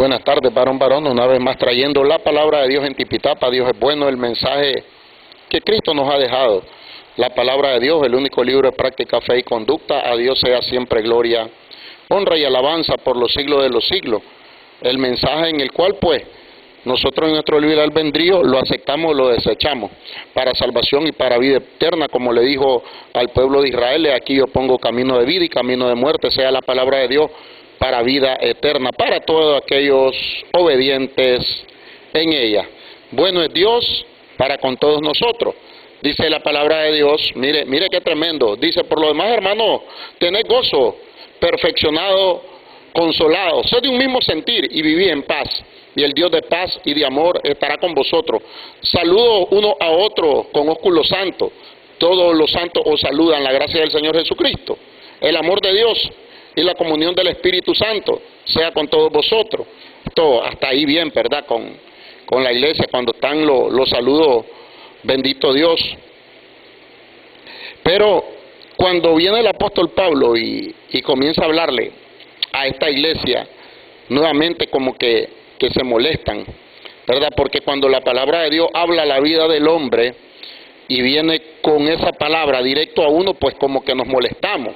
Buenas tardes, varón, una vez más trayendo la palabra de Dios en Tipitapa. Dios es bueno, el mensaje que Cristo nos ha dejado. La palabra de Dios, el único libro de práctica, fe y conducta. A Dios sea siempre gloria, honra y alabanza por los siglos de los siglos. El mensaje en el cual, pues, nosotros en nuestro libre albedrío lo aceptamos o lo desechamos para salvación y para vida eterna, como le dijo al pueblo de Israel: aquí yo pongo camino de vida y camino de muerte, sea la palabra de Dios para vida eterna, para todos aquellos obedientes en ella. Bueno es Dios para con todos nosotros. Dice la palabra de Dios, mire qué tremendo. Dice: por lo demás, hermanos, tened gozo, perfeccionado, consolado, sed de un mismo sentir y vivid en paz. Y el Dios de paz y de amor estará con vosotros. Saludo uno a otro con ósculo santo. Todos los santos os saludan. La gracia del Señor Jesucristo, el amor de Dios y la comunión del Espíritu Santo sea con todos vosotros. Esto hasta ahí bien, ¿verdad? Con la iglesia, cuando están los saludos, bendito Dios. Pero cuando viene el apóstol Pablo y comienza a hablarle a esta iglesia, nuevamente como que se molestan, ¿verdad? Porque cuando la palabra de Dios habla la vida del hombre y viene con esa palabra directo a uno, pues como que nos molestamos.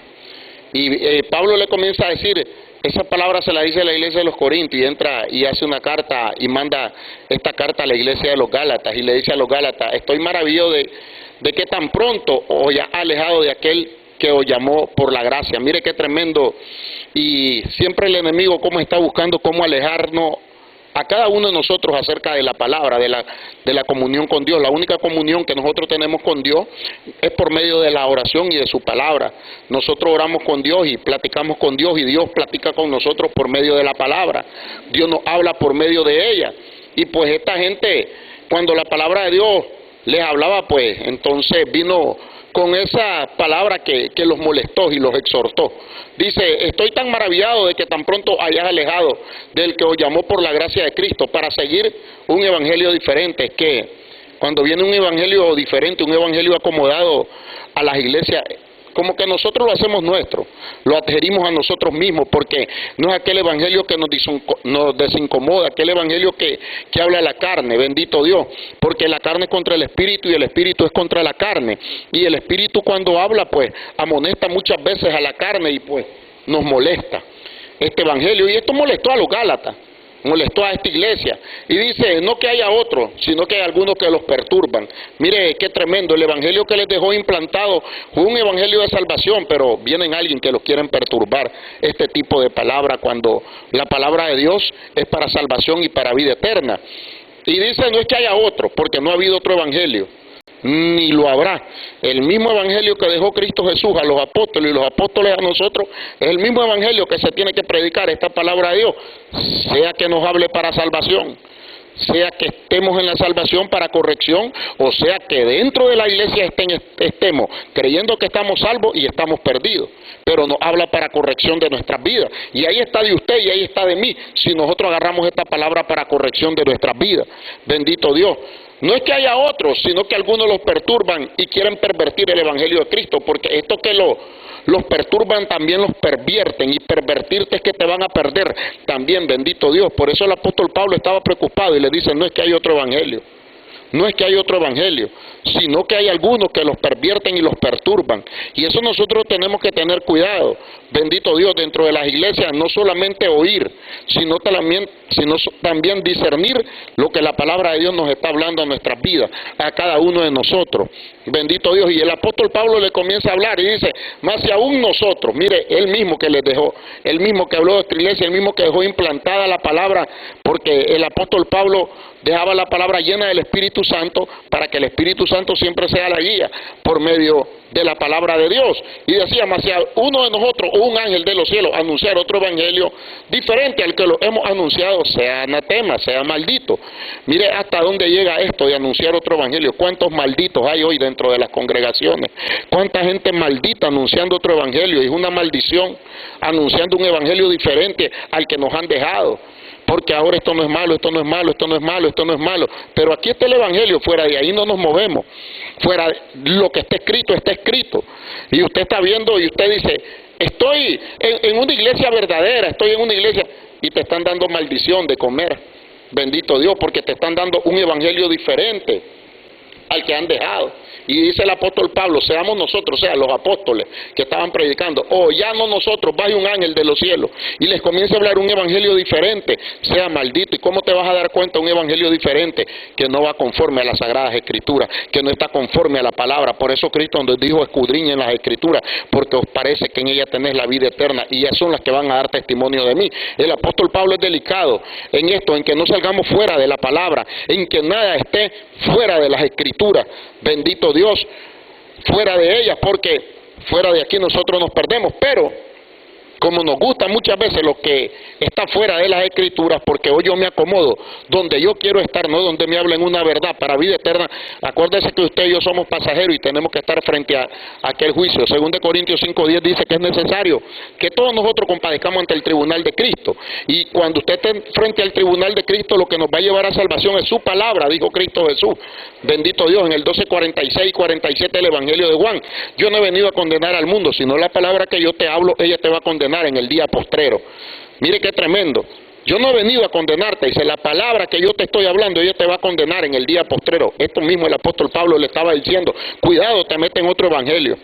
Y Pablo le comienza a decir, esa palabra se la dice a la iglesia de los Corintios, y entra y hace una carta y manda esta carta a la iglesia de los Gálatas, y le dice a los Gálatas: estoy maravillado de que tan pronto os haya alejado de aquel que os llamó por la gracia. Mire qué tremendo. Y siempre el enemigo cómo está buscando cómo alejarnos a cada uno de nosotros acerca de la palabra, de la comunión con Dios. La única comunión que nosotros tenemos con Dios es por medio de la oración y de su palabra. Nosotros oramos con Dios y platicamos con Dios, y Dios platica con nosotros por medio de la palabra. Dios nos habla por medio de ella. Y pues esta gente, cuando la palabra de Dios les hablaba, pues entonces vino con esa palabra que los molestó y los exhortó. Dice: estoy tan maravillado de que tan pronto hayas alejado del que os llamó por la gracia de Cristo para seguir un evangelio diferente. Es que cuando viene un evangelio diferente, un evangelio acomodado a las iglesias, como que nosotros lo hacemos nuestro, lo adherimos a nosotros mismos, porque no es aquel evangelio que nos desincomoda, aquel evangelio que habla de la carne, bendito Dios, porque la carne es contra el espíritu y el espíritu es contra la carne, y el espíritu cuando habla pues amonesta muchas veces a la carne y pues nos molesta este evangelio. Y esto molestó a los Gálatas, molestó a esta iglesia, y dice: no que haya otro, sino que hay algunos que los perturban. Mire qué tremendo, el evangelio que les dejó implantado fue un evangelio de salvación, pero vienen alguien que los quieren perturbar este tipo de palabra, cuando la palabra de Dios es para salvación y para vida eterna. Y dice: no es que haya otro, porque no ha habido otro evangelio, ni lo habrá. El mismo evangelio que dejó Cristo Jesús a los apóstoles y los apóstoles a nosotros es el mismo evangelio que se tiene que predicar, esta palabra de Dios, sea que nos hable para salvación, sea que estemos en la salvación para corrección, o sea que dentro de la iglesia estemos creyendo que estamos salvos y estamos perdidos, pero nos habla para corrección de nuestras vidas. Y ahí está de usted y ahí está de mí, si nosotros agarramos esta palabra para corrección de nuestras vidas. Bendito Dios. No es que haya otros, sino que algunos los perturban y quieren pervertir el evangelio de Cristo, porque esto que los perturban también los pervierten, y pervertirte es que te van a perder también, bendito Dios. Por eso el apóstol Pablo estaba preocupado y le dice: no es que hay otro evangelio, no es que hay otro evangelio, sino que hay algunos que los pervierten y los perturban. Y eso nosotros tenemos que tener cuidado, bendito Dios, dentro de las iglesias, no solamente oír, sino también discernir lo que la palabra de Dios nos está hablando a nuestras vidas, a cada uno de nosotros, bendito Dios. Y el apóstol Pablo le comienza a hablar y dice: más si aún nosotros, mire, él mismo que les dejó, el mismo que habló de esta iglesia, el mismo que dejó implantada la palabra, porque el apóstol Pablo dejaba la palabra llena del Espíritu Santo, para que el Espíritu Santo siempre sea la guía por medio de la palabra de Dios. Y decía: más si uno de nosotros o un ángel de los cielos anunciar otro evangelio diferente al que lo hemos anunciado, sea anatema, sea maldito. Mire hasta dónde llega esto de anunciar otro evangelio. Cuántos malditos hay hoy dentro de las congregaciones, cuánta gente maldita anunciando otro evangelio. Y es una maldición anunciando un evangelio diferente al que nos han dejado, porque ahora esto no es malo, esto no es malo, esto no es malo, esto no es malo. Pero aquí está el evangelio, fuera de ahí no nos movemos. Fuera de lo que está escrito, está escrito. Y usted está viendo y usted dice: estoy en una iglesia verdadera, estoy en una iglesia. y te están dando maldición de comer. Bendito Dios, porque te están dando un evangelio diferente al que han dejado. Y dice el apóstol Pablo, seamos nosotros, o sea, los apóstoles que estaban predicando, o ya no nosotros, vaya un ángel de los cielos y les comienza a hablar un evangelio diferente, sea maldito. ¿Y cómo te vas a dar cuenta un evangelio diferente? Que no va conforme a las sagradas escrituras, que no está conforme a la palabra. Por eso Cristo nos dijo, escudriñen las escrituras, porque os parece que en ellas tenéis la vida eterna, y ellas son las que van a dar testimonio de mí. El apóstol Pablo es delicado en esto, en que no salgamos fuera de la palabra, en que nada esté fuera de las escrituras. Bendito Dios, fuera de ellas, porque fuera de aquí nosotros nos perdemos. Pero como nos gusta muchas veces lo que está fuera de las escrituras, porque hoy yo me acomodo donde yo quiero estar, no donde me hablen una verdad para vida eterna. Acuérdese que usted y yo somos pasajeros y tenemos que estar frente a aquel juicio. 2 Corintios 5:10 dice que es necesario que todos nosotros compadezcamos ante el tribunal de Cristo. Y cuando usted esté frente al tribunal de Cristo, lo que nos va a llevar a salvación es su palabra, dijo Cristo Jesús. Bendito Dios, en el 12:46 y 47 del Evangelio de Juan. Yo no he venido a condenar al mundo, sino la palabra que yo te hablo, ella te va a condenar en el día postrero. Mire qué tremendo. Yo no he venido a condenarte, dice, la palabra que yo te estoy hablando, ella te va a condenar en el día postrero. Esto mismo el apóstol Pablo le estaba diciendo, cuidado, te metes en otro evangelio,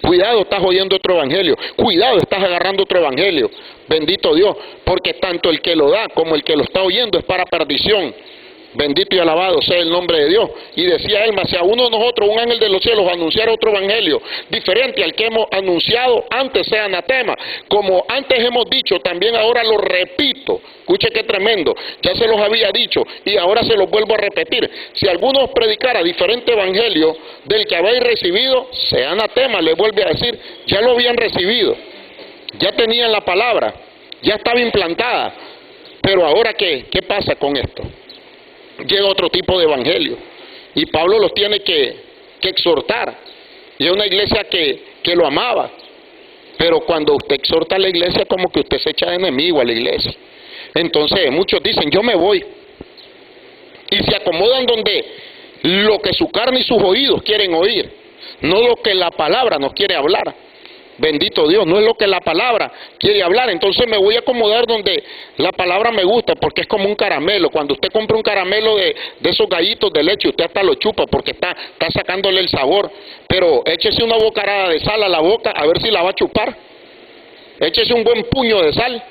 cuidado, estás oyendo otro evangelio, cuidado, estás agarrando otro evangelio. Bendito Dios, porque tanto el que lo da como el que lo está oyendo es para perdición. Bendito y alabado sea el nombre de Dios. Y decía él, mas si a uno de nosotros, un ángel de los cielos, anunciara otro evangelio diferente al que hemos anunciado, antes sea anatema. Como antes hemos dicho, también ahora lo repito. Escuche qué tremendo. Ya se los había dicho y ahora se los vuelvo a repetir. Si alguno os predicara diferente evangelio del que habéis recibido, sea anatema. Le vuelve a decir, ya lo habían recibido, ya tenían la palabra, ya estaba implantada. Pero ahora ¿qué pasa con esto? Llega otro tipo de evangelio y Pablo los tiene que exhortar. Y es una iglesia que lo amaba, pero cuando usted exhorta a la iglesia, como que usted se echa de enemigo a la iglesia. Entonces muchos dicen, yo me voy, y se acomodan donde lo que su carne y sus oídos quieren oír, no lo que la palabra nos quiere hablar. Bendito Dios, no es lo que la palabra quiere hablar. Entonces me voy a acomodar donde la palabra me gusta, porque es como un caramelo. Cuando usted compra un caramelo de esos gallitos de leche, usted hasta lo chupa porque está sacándole el sabor. Pero échese una bocarada de sal a la boca, a ver si la va a chupar. Échese un buen puño de sal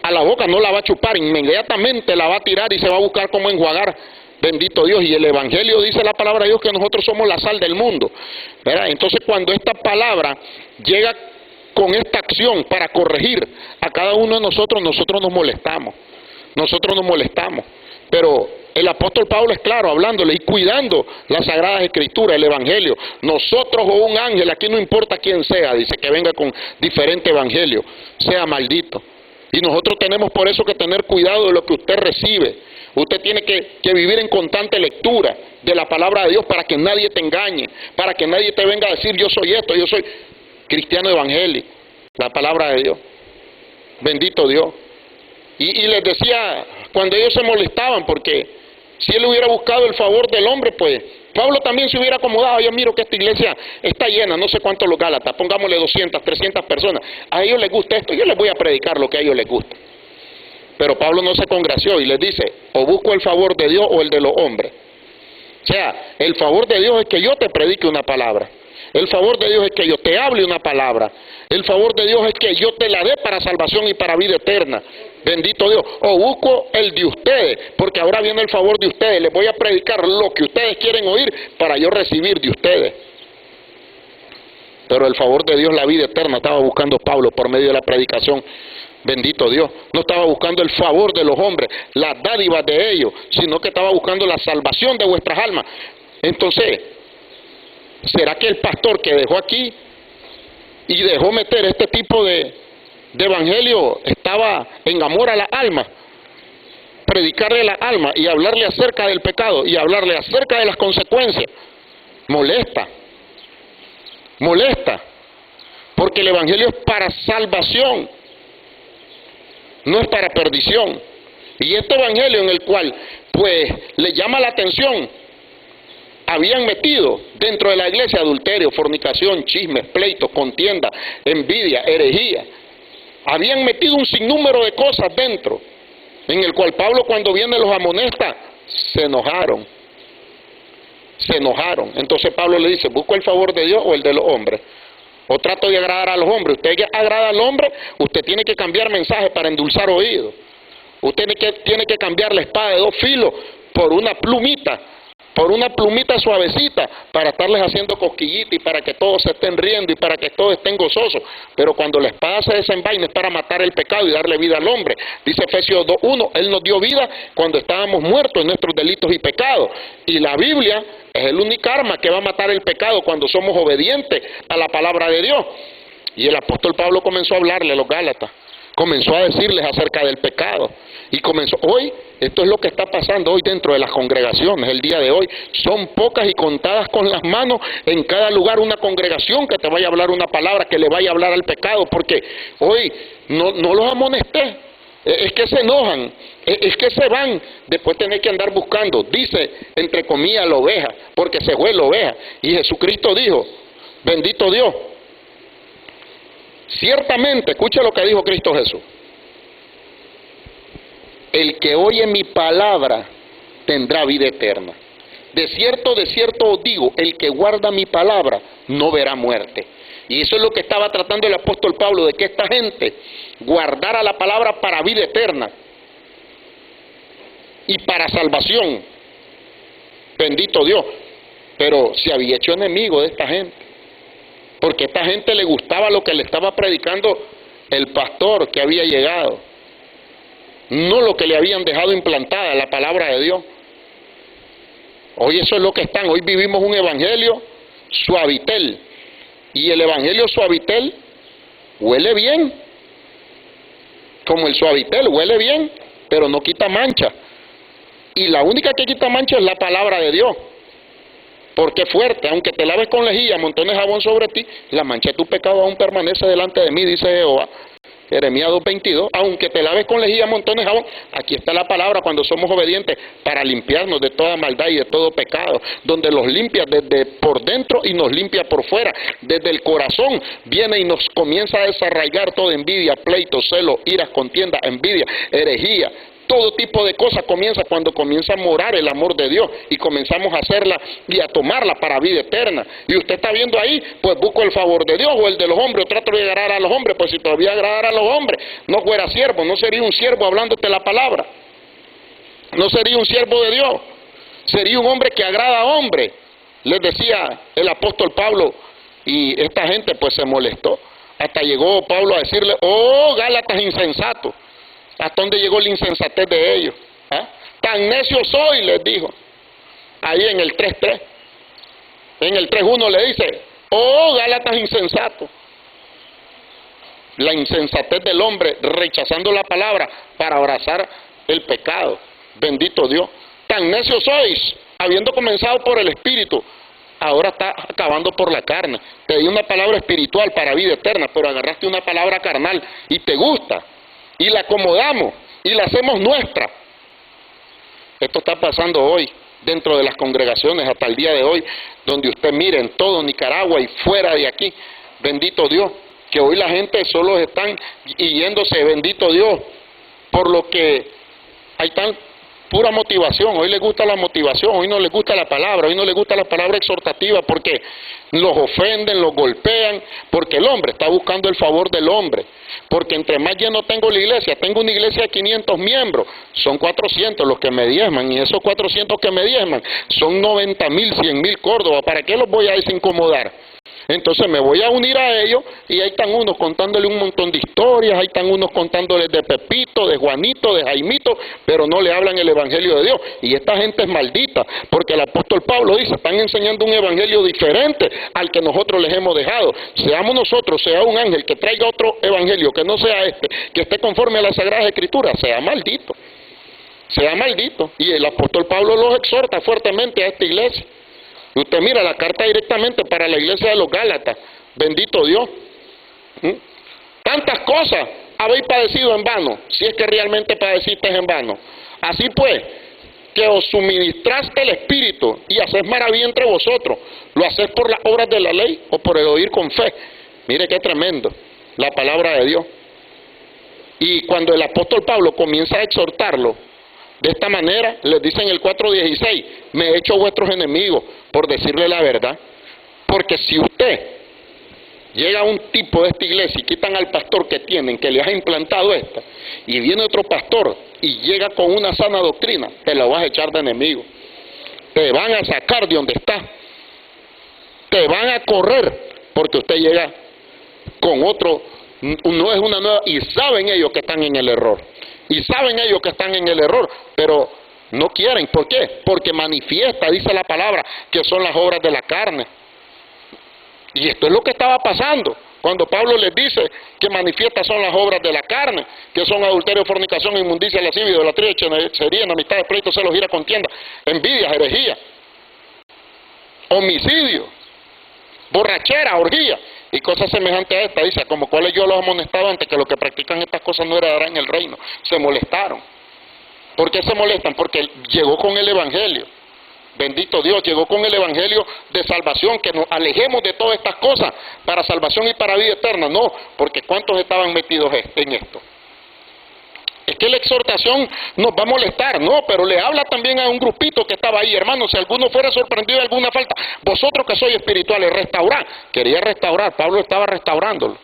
a la boca, no la va a chupar, inmediatamente la va a tirar y se va a buscar cómo enjuagar. Bendito Dios. Y el evangelio dice la palabra de Dios que nosotros somos la sal del mundo, ¿verdad? Entonces cuando esta palabra llega con esta acción para corregir a cada uno de nosotros, nosotros nos molestamos, pero el apóstol Pablo es claro hablándole y cuidando las sagradas escrituras, el evangelio. Nosotros o un ángel, aquí no importa quién sea, dice, que venga con diferente evangelio, sea maldito. Y nosotros tenemos por eso que tener cuidado de lo que usted recibe. Usted tiene que vivir en constante lectura de la palabra de Dios para que nadie te engañe, para que nadie te venga a decir yo soy esto, yo soy cristiano evangélico. La palabra de Dios. Bendito Dios. Y les decía, cuando ellos se molestaban, porque si él hubiera buscado el favor del hombre, pues Pablo también se hubiera acomodado. Yo miro que esta iglesia está llena, no sé cuántos los Gálatas, pongámosle 200, 300 personas. A ellos les gusta esto, yo les voy a predicar lo que a ellos les gusta. Pero Pablo no se congració y les dice, o busco el favor de Dios o el de los hombres. O sea, el favor de Dios es que yo te predique una palabra. El favor de Dios es que yo te hable una palabra. El favor de Dios es que yo te la dé para salvación y para vida eterna. Bendito Dios. O busco el de ustedes, porque ahora viene el favor de ustedes. Les voy a predicar lo que ustedes quieren oír para yo recibir de ustedes. Pero el favor de Dios, la vida eterna, estaba buscando Pablo por medio de la predicación. Bendito Dios. No estaba buscando el favor de los hombres, las dádivas de ellos, sino que estaba buscando la salvación de vuestras almas. Entonces, ¿será que el pastor que dejó aquí y dejó meter este tipo de evangelio estaba en amor a la alma? Predicarle a la alma y hablarle acerca del pecado y hablarle acerca de las consecuencias. Molesta, porque el evangelio es para salvación, no es para perdición. Y este evangelio en el cual pues le llama la atención, habían metido dentro de la iglesia adulterio, fornicación, chismes, pleitos, contienda, envidia, herejía. habían metido un sinnúmero de cosas dentro, en el cual Pablo, cuando viene, los amonesta, se enojaron. Se enojaron. Entonces Pablo le dice, ¿busco el favor de Dios o el de los hombres? ¿O trato de agradar a los hombres? Usted que agrada al hombre, usted tiene que cambiar mensaje para endulzar oídos. Usted tiene que cambiar la espada de dos filos por una plumita suavecita, para estarles haciendo cosquillita y para que todos se estén riendo y para que todos estén gozosos. Pero cuando la espada se desenvaina es para matar el pecado y darle vida al hombre. Dice Efesios 2:1, Él nos dio vida cuando estábamos muertos en nuestros delitos y pecados. Y la Biblia es el único arma que va a matar el pecado cuando somos obedientes a la palabra de Dios. Y el apóstol Pablo comenzó a hablarle a los Gálatas, comenzó a decirles acerca del pecado. Y hoy, esto es lo que está pasando hoy dentro de las congregaciones, el día de hoy. Son pocas y contadas con las manos en cada lugar una congregación que te vaya a hablar una palabra, que le vaya a hablar al pecado, porque hoy no los amonesté. Es que se enojan, es que se van, después tenés que andar buscando, dice, entre comillas, la oveja, porque se fue la oveja. Y Jesucristo dijo, bendito Dios, ciertamente, escucha lo que dijo Cristo Jesús, el que oye mi palabra tendrá vida eterna. De cierto os digo, el que guarda mi palabra no verá muerte. Y eso es lo que estaba tratando el apóstol Pablo, de que esta gente guardara la palabra para vida eterna y para salvación. Bendito Dios. Pero se había hecho enemigo de esta gente, porque a esta gente le gustaba lo que le estaba predicando el pastor que había llegado, no lo que le habían dejado implantada, la palabra de Dios. Hoy eso es lo que están. Hoy vivimos un evangelio suavitel, y el evangelio suavitel huele bien, como el suavitel huele bien, pero no quita mancha. Y la única que quita mancha es la palabra de Dios, porque es fuerte. Aunque te laves con lejía, montones de jabón sobre ti, la mancha de tu pecado aún permanece delante de mí, dice Jehová. Jeremías 2:22, aunque te laves con lejía, montones de jabón, aquí está la palabra cuando somos obedientes, para limpiarnos de toda maldad y de todo pecado, donde los limpia desde por dentro y nos limpia por fuera. Desde el corazón viene y nos comienza a desarraigar toda envidia, pleito, celo, iras, contienda, envidia, herejía. Todo tipo de cosas comienza cuando comienza a morar el amor de Dios y comenzamos a hacerla y a tomarla para vida eterna. Y usted está viendo ahí, pues busco el favor de Dios o el de los hombres, o trato de agradar a los hombres. Pues si todavía agradara a los hombres, no fuera siervo, no sería un siervo hablándote la palabra, no sería un siervo de Dios, sería un hombre que agrada a hombres. Les decía el apóstol Pablo, y esta gente pues se molestó. Hasta llegó Pablo a decirle, oh Gálatas insensatos. ¿Hasta dónde llegó la insensatez de ellos? Tan necio soy, les dijo. Ahí en el 3:3. En el 3:1 le dice, oh Gálatas insensatos. La insensatez del hombre rechazando la palabra para abrazar el pecado. Bendito Dios. Tan necios sois, habiendo comenzado por el Espíritu, ahora está acabando por la carne. Te di una palabra espiritual para vida eterna, pero agarraste una palabra carnal y te gusta. Y la acomodamos y la hacemos nuestra. Esto está pasando hoy dentro de las congregaciones hasta el día de hoy, donde usted mire en todo Nicaragua y fuera de aquí. Bendito Dios, que hoy la gente solo están yéndose, bendito Dios, por lo que hay tan pura motivación. Hoy les gusta la motivación, hoy no les gusta la palabra, hoy no les gusta la palabra exhortativa, porque los ofenden, los golpean, porque el hombre está buscando el favor del hombre. Porque entre más lleno tengo la iglesia, tengo una iglesia de 500 miembros, son 400 los que me diezman, y esos 400 que me diezman son 90,000, 100,000 Córdoba. ¿Para qué los voy a desincomodar? Entonces me voy a unir a ellos, y ahí están unos contándole un montón de historias, ahí están unos contándoles de Pepito, de Juanito, de Jaimito, pero no le hablan el evangelio de Dios. Y esta gente es maldita, porque el apóstol Pablo dice, están enseñando un evangelio diferente al que nosotros les hemos dejado. Seamos nosotros, sea un ángel que traiga otro evangelio que no sea este, que esté conforme a las Sagradas Escrituras, sea maldito. Sea maldito. Y el apóstol Pablo los exhorta fuertemente a esta iglesia. Y usted mira la carta directamente para la iglesia de los Gálatas. Bendito Dios. Tantas cosas habéis padecido en vano, si es que realmente padeciste en vano. Así pues, que os suministraste el Espíritu y hacéis maravilla entre vosotros, ¿lo hacéis por las obras de la ley o por el oír con fe? Mire qué tremendo, la palabra de Dios. Y cuando el apóstol Pablo comienza a exhortarlo de esta manera, les dice en el 4:16, me he hecho vuestros enemigos por decirle la verdad. Porque si usted llega a un tipo de esta iglesia y quitan al pastor que tienen, que le has implantado esta, y viene otro pastor y llega con una sana doctrina, te lo vas a echar de enemigo. Te van a sacar de donde está. Te van a correr porque usted llega con otro, no es una nueva, y saben ellos que están en el error. Y saben ellos que están en el error, pero no quieren. ¿Por qué? Porque manifiesta, dice la palabra, que son las obras de la carne. Y esto es lo que estaba pasando cuando Pablo les dice que manifiestas son las obras de la carne, que son adulterio, fornicación, inmundicia, lascivia, idolatría, hechicería, enemistades, pleitos, celos, ira, contienda, envidia, herejía, homicidio, borrachera, orgía y cosas semejantes a esta. Dice, como cuales yo los amonestaba antes, que los que practican estas cosas no heredarán el reino. Se molestaron. ¿Por qué se molestan? Porque llegó con el evangelio. Bendito Dios, llegó con el evangelio de salvación, que nos alejemos de todas estas cosas para salvación y para vida eterna. No, porque ¿cuántos estaban metidos en esto? Es que la exhortación nos va a molestar, no, pero le habla también a un grupito que estaba ahí, hermanos, si alguno fuera sorprendido de alguna falta, vosotros que sois espirituales, restaurar. Quería restaurar, Pablo estaba restaurándolo.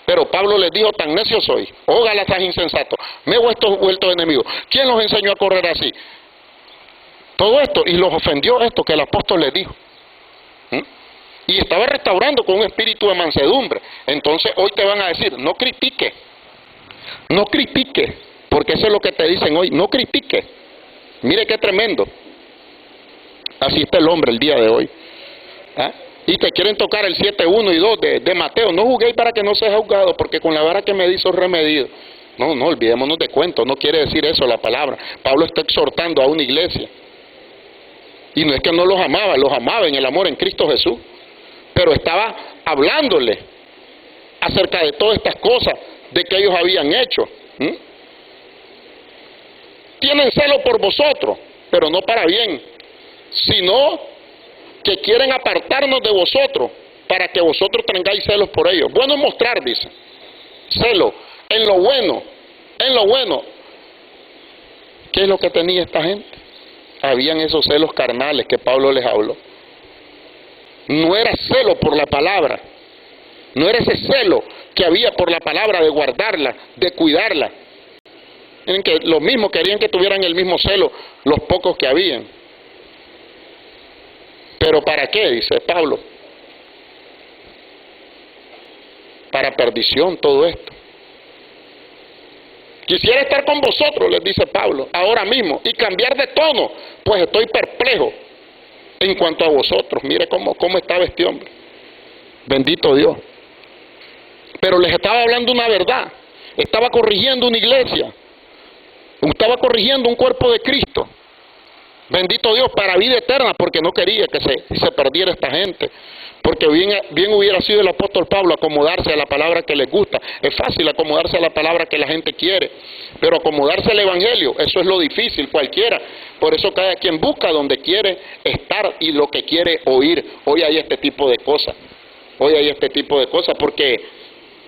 Pero Pablo les dijo, tan necio soy, oh Gálatas insensatos, me he vuelto enemigo. ¿Quién los enseñó a correr así? Todo esto, y los ofendió esto que el apóstol les dijo. Y estaba restaurando con un espíritu de mansedumbre. Entonces hoy te van a decir, no critique, porque eso es lo que te dicen hoy, no critique. Mire qué tremendo. Así está el hombre el día de hoy. Y te quieren tocar el 7:1 y 2 de Mateo. No juguéis para que no seas juzgado, porque con la vara que me hizo remedido. No, olvidémonos de cuentos, no quiere decir eso la palabra. Pablo está exhortando a una iglesia. Y no es que no los amaba en el amor en Cristo Jesús. Pero estaba hablándole acerca de todas estas cosas de que ellos habían hecho. Tienen celo por vosotros, pero no para bien, sino que quieren apartarnos de vosotros para que vosotros tengáis celos por ellos. Bueno es mostrar, dice, celo en lo bueno, ¿Qué es lo que tenía esta gente? Habían esos celos carnales que Pablo les habló. No era celo por la palabra, no era ese celo que había por la palabra de guardarla, de cuidarla. En que lo mismo querían que tuvieran el mismo celo los pocos que habían. ¿Pero para qué? Dice Pablo. Para perdición todo esto. Quisiera estar con vosotros, les dice Pablo, ahora mismo, y cambiar de tono, pues estoy perplejo en cuanto a vosotros. Mire cómo estaba este hombre. Bendito Dios. Pero les estaba hablando una verdad. Estaba corrigiendo una iglesia. Estaba corrigiendo un cuerpo de Cristo. Bendito Dios, para vida eterna, porque no quería que se perdiera esta gente. Porque bien hubiera sido el apóstol Pablo acomodarse a la palabra que les gusta. Es fácil acomodarse a la palabra que la gente quiere, pero acomodarse al evangelio, eso es lo difícil, cualquiera. Por eso cada quien busca donde quiere estar y lo que quiere oír. Hoy hay este tipo de cosas. Porque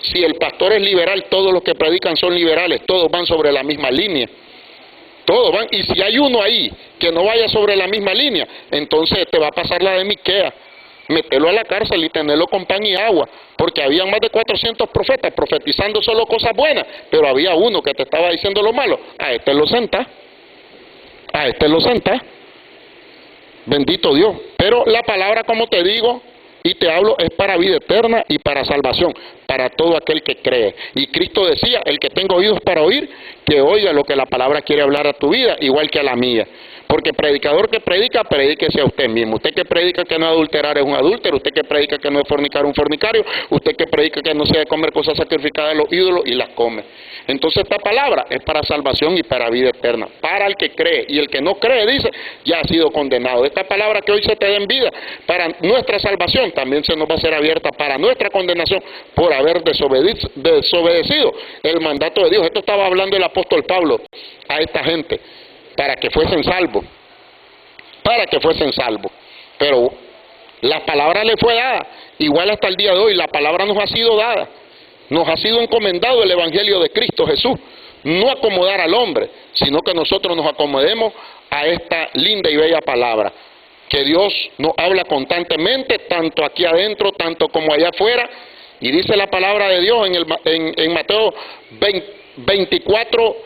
si el pastor es liberal, todos los que predican son liberales, todos van sobre la misma línea. Todos van, y si hay uno ahí que no vaya sobre la misma línea, entonces te va a pasar la de Miqueas, meterlo a la cárcel y tenerlo con pan y agua, porque había más de 400 profetas profetizando solo cosas buenas, pero había uno que te estaba diciendo lo malo. A este lo sentás, bendito Dios. Pero la palabra, como te digo y te hablo, es para vida eterna y para salvación, para todo aquel que cree. Y Cristo decía, el que tenga oídos para oír, que oiga lo que la palabra quiere hablar a tu vida, igual que a la mía. Porque predicador que predica, predíquese a usted mismo. Usted que predica que no adulterar es un adúltero, usted que predica que no es fornicar un fornicario, usted que predica que no se debe comer cosas sacrificadas a los ídolos y las come. Entonces esta palabra es para salvación y para vida eterna, para el que cree. Y el que no cree, dice, ya ha sido condenado. Esta palabra que hoy se te da en vida, para nuestra salvación, también se nos va a ser abierta para nuestra condenación por haber desobedecido el mandato de Dios. Esto estaba hablando el apóstol Pablo a esta gente, para que fuesen salvos, pero la palabra le fue dada, igual hasta el día de hoy, la palabra nos ha sido dada, Nos ha sido encomendado el Evangelio de Cristo Jesús. No acomodar al hombre, sino que nosotros nos acomodemos a esta linda y bella palabra. Que Dios nos habla constantemente, tanto aquí adentro, tanto como allá afuera. Y dice la palabra de Dios en Mateo 24,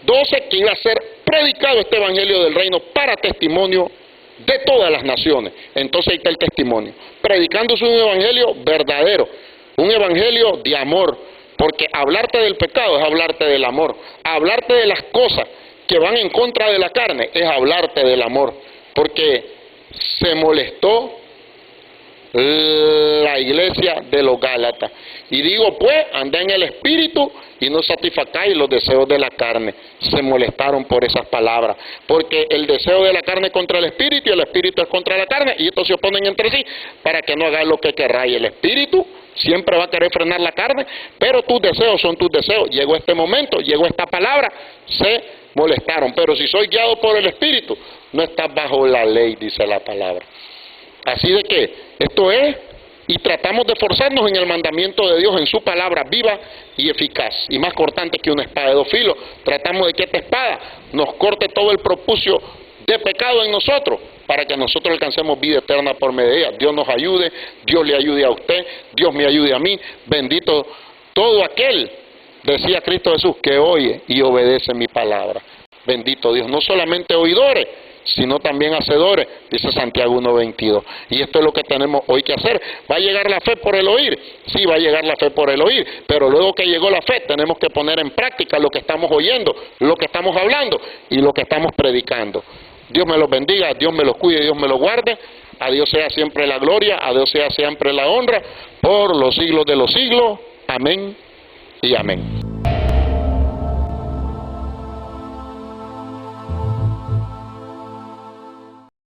12, que iba a ser predicado este Evangelio del Reino para testimonio de todas las naciones. Entonces ahí está el testimonio. Predicándose un Evangelio verdadero, un Evangelio de amor, porque hablarte del pecado es hablarte del amor. Hablarte de las cosas que van en contra de la carne es hablarte del amor, porque se molestó la iglesia de los Gálatas. Y digo pues, andá en el Espíritu y no satisfacáis los deseos de la carne. Se molestaron por esas palabras, porque el deseo de la carne es contra el Espíritu y el Espíritu es contra la carne, y estos se oponen entre sí para que no hagáis lo que querráis. El Espíritu siempre va a querer frenar la carne, pero tus deseos son tus deseos. Llegó este momento, llegó esta palabra, se molestaron. Pero si soy guiado por el Espíritu, no estás bajo la ley, dice la palabra. Así de que esto es, y tratamos de esforzarnos en el mandamiento de Dios, en su palabra viva y eficaz, y más cortante que una espada de dos filos. Tratamos de que esta espada nos corte todo el propucio de pecado en nosotros, para que nosotros alcancemos vida eterna por medio de ella. Dios nos ayude, Dios le ayude a usted, Dios me ayude a mí. Bendito todo aquel, decía Cristo Jesús, que oye y obedece mi palabra. Bendito Dios, no solamente oidores, sino también hacedores, dice Santiago 1:22. Y esto es lo que tenemos hoy que hacer. ¿Va a llegar la fe por el oír? Sí, va a llegar la fe por el oír, pero luego que llegó la fe tenemos que poner en práctica lo que estamos oyendo, lo que estamos hablando y lo que estamos predicando. Dios me los bendiga, Dios me los cuide, Dios me los guarde. A Dios sea siempre la gloria, a Dios sea siempre la honra, por los siglos de los siglos. Amén y amén.